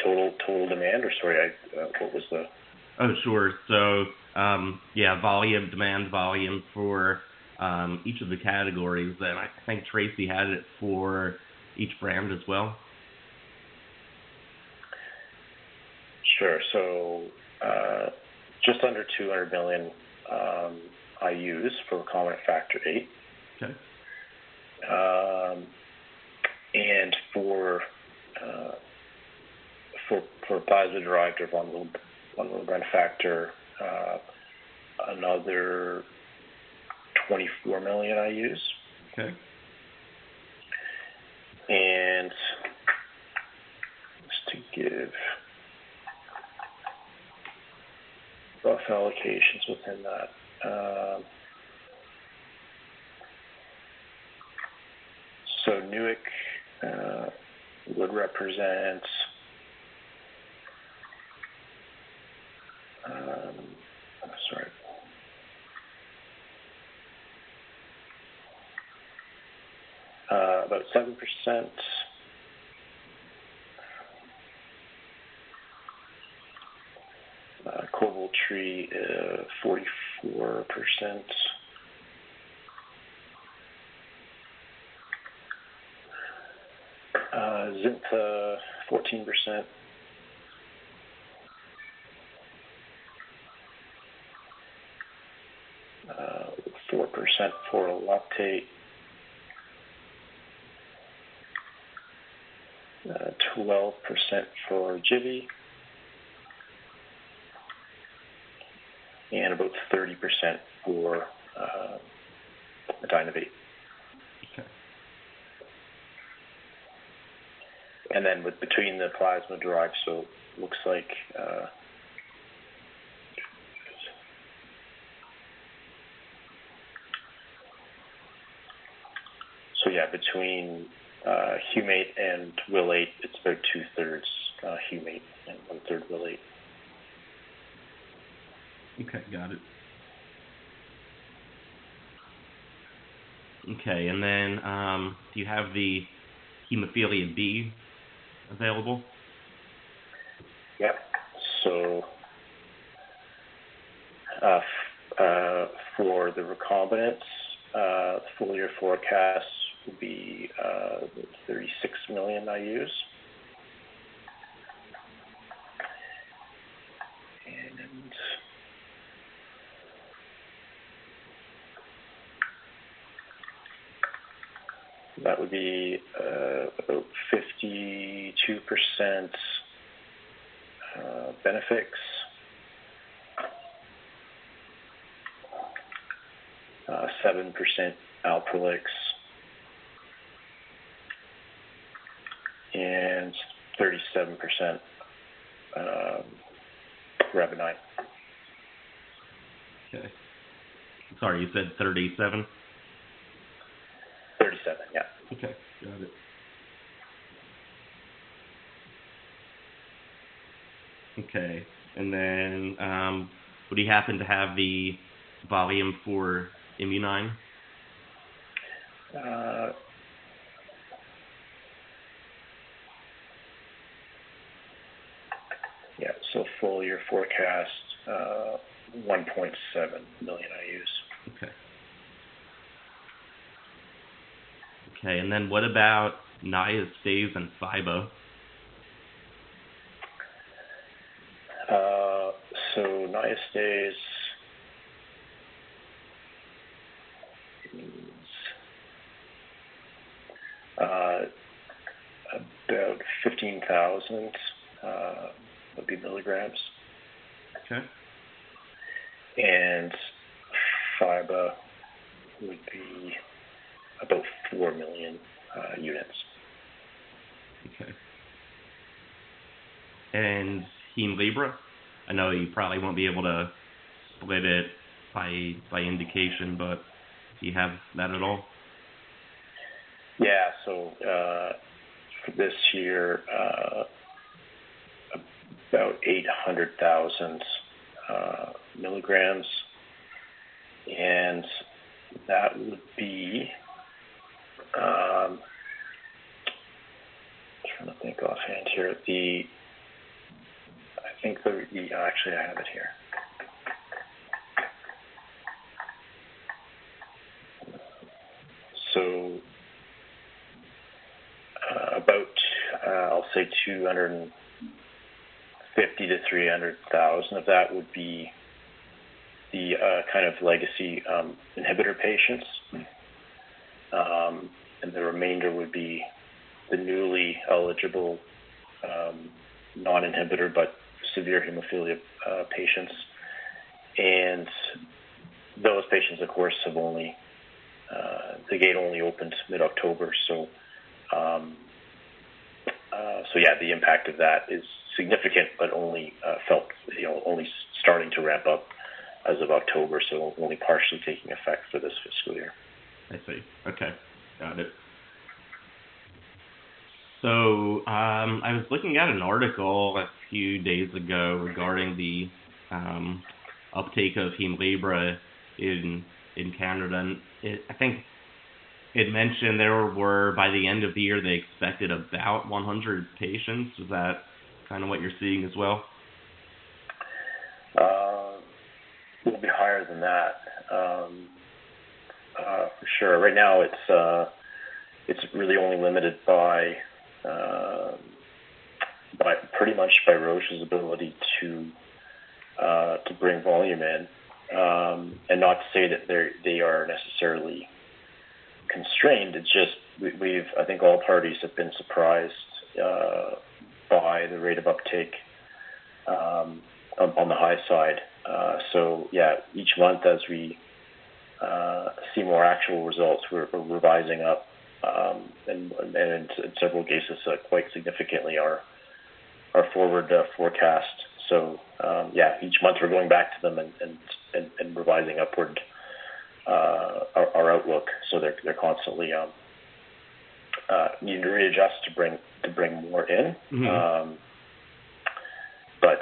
total demand, or sorry, what was the? Oh, sure. So, volume, demand volume for each of the categories, and I think Tracy had it for each brand as well. Sure. So, just under 200 million IUs for recombinant factor VIII. Okay. And for plasma-derived or von Willebrand factor, another 24 million IUs. Okay. And just to give rough allocations within that. So Nuic would represent about 7%. Covaltree 44%. Zinta 14%. 4% for lactate. 12% for Jivi. And about 30% for Dynavate. Okay. And then between the plasma derived, so it looks like between Humate and Willate, it's about 2/3 Humate and 1/3 Willate. Okay, got it. Okay, and then do you have the hemophilia B available? Yep. So for the recombinants, full year forecast will be 36 million IUs. And that would be about 52% Benefix, 7% Alprolix, and 37% Revenite. Okay. Sorry, you said 37? 37, yeah. Okay, got it. Okay, and then would you happen to have the volume for Immunine? So full year forecast, 1.7 million IUs. Okay. Okay, and then what about Niastase and Fiba? So Niastase is about 15,000 would be milligrams. Okay. And Fiba would be about 4 million units. Okay. And Hemlibra? I know you probably won't be able to split it by indication, but do you have that at all? Yeah, so for this year, about 800,000 milligrams, and that would be, trying to think offhand here, the think actually I have it here. So about I'll say 250 to 300,000 of that would be the kind of legacy inhibitor patients, and the remainder would be the newly eligible non-inhibitor but severe hemophilia patients. And those patients, of course, have only the gate only opened mid-October, so the impact of that is significant, but only felt only starting to ramp up as of October, so only partially taking effect for this fiscal year. I see. Okay, got it. So I was looking at an article a few days ago regarding the uptake of Hemlibra in Canada, and I think it mentioned there were, by the end of the year, they expected about 100 patients. Is that kind of what you're seeing as well? It'll be higher than that, for sure. Right now, it's really only limited by pretty much by Roche's ability to bring volume in, and not to say that they are necessarily constrained. It's just I think all parties have been surprised by the rate of uptake on the high side. So each month as we see more actual results, we're revising up, and in several cases quite significantly our forward forecast. So each month we're going back to them and revising upward our outlook. So they're constantly needing to readjust to bring more in. Mm-hmm. But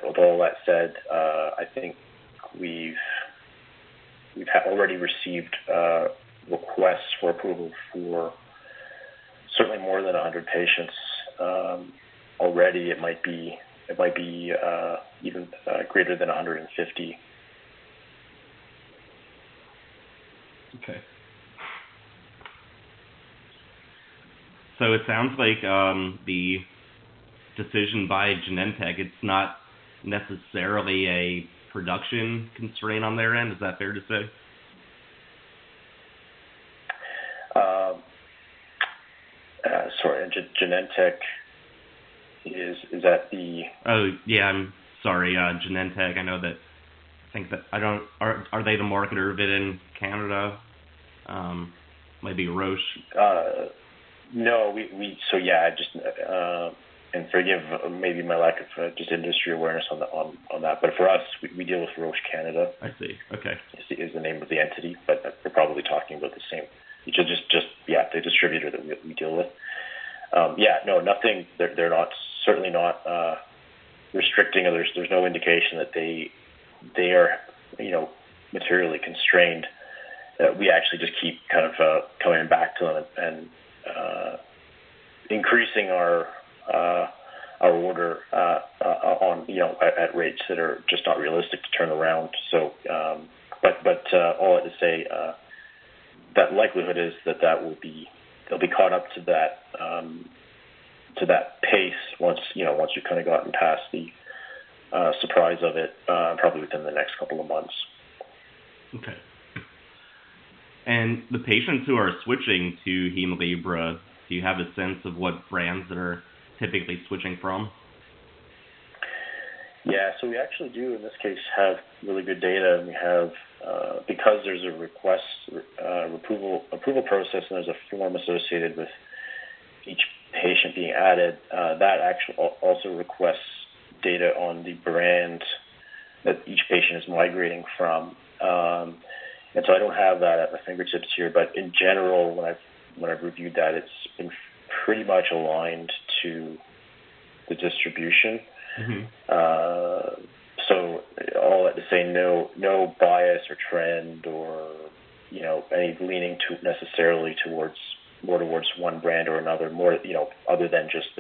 with all that said, I think we've already received requests for approval for certainly more than 100 patients already. It might be even greater than 150. Okay. So it sounds like the decision by Genentech, it's not necessarily a production constraint on their end. Is that fair to say? Sorry, Genentech is that the? Oh yeah, I'm sorry, Genentech. I know that. I think that are they the marketer of it in Canada? Maybe Roche. No, and forgive maybe my lack of just industry awareness on that. But for us, we deal with Roche Canada. I see. Okay. Is the name of the entity, but we're probably talking about the same. Just the distributor that we deal with. Nothing. They're not certainly not restricting. Or there's no indication that they are materially constrained. We actually just keep kind of coming back to them and increasing our order on at rates that are just not realistic to turn around. So, but all I have to say that likelihood is that they'll be caught up to that pace once you've kind of gotten past the surprise of it, probably within the next couple of months. Okay. And the patients who are switching to Hemlibra, do you have a sense of what brands that are typically switching from? Yeah, so we actually do in this case have really good data, and we have because there's a request approval process, and there's a form associated with each patient being added. That actually also requests data on the brand that each patient is migrating from. And so I don't have that at my fingertips here, but in general, when I've reviewed that, it's been pretty much aligned to the distribution. Mm-hmm. So all that to say, no bias or trend or any leaning to necessarily towards one brand or another, more other than just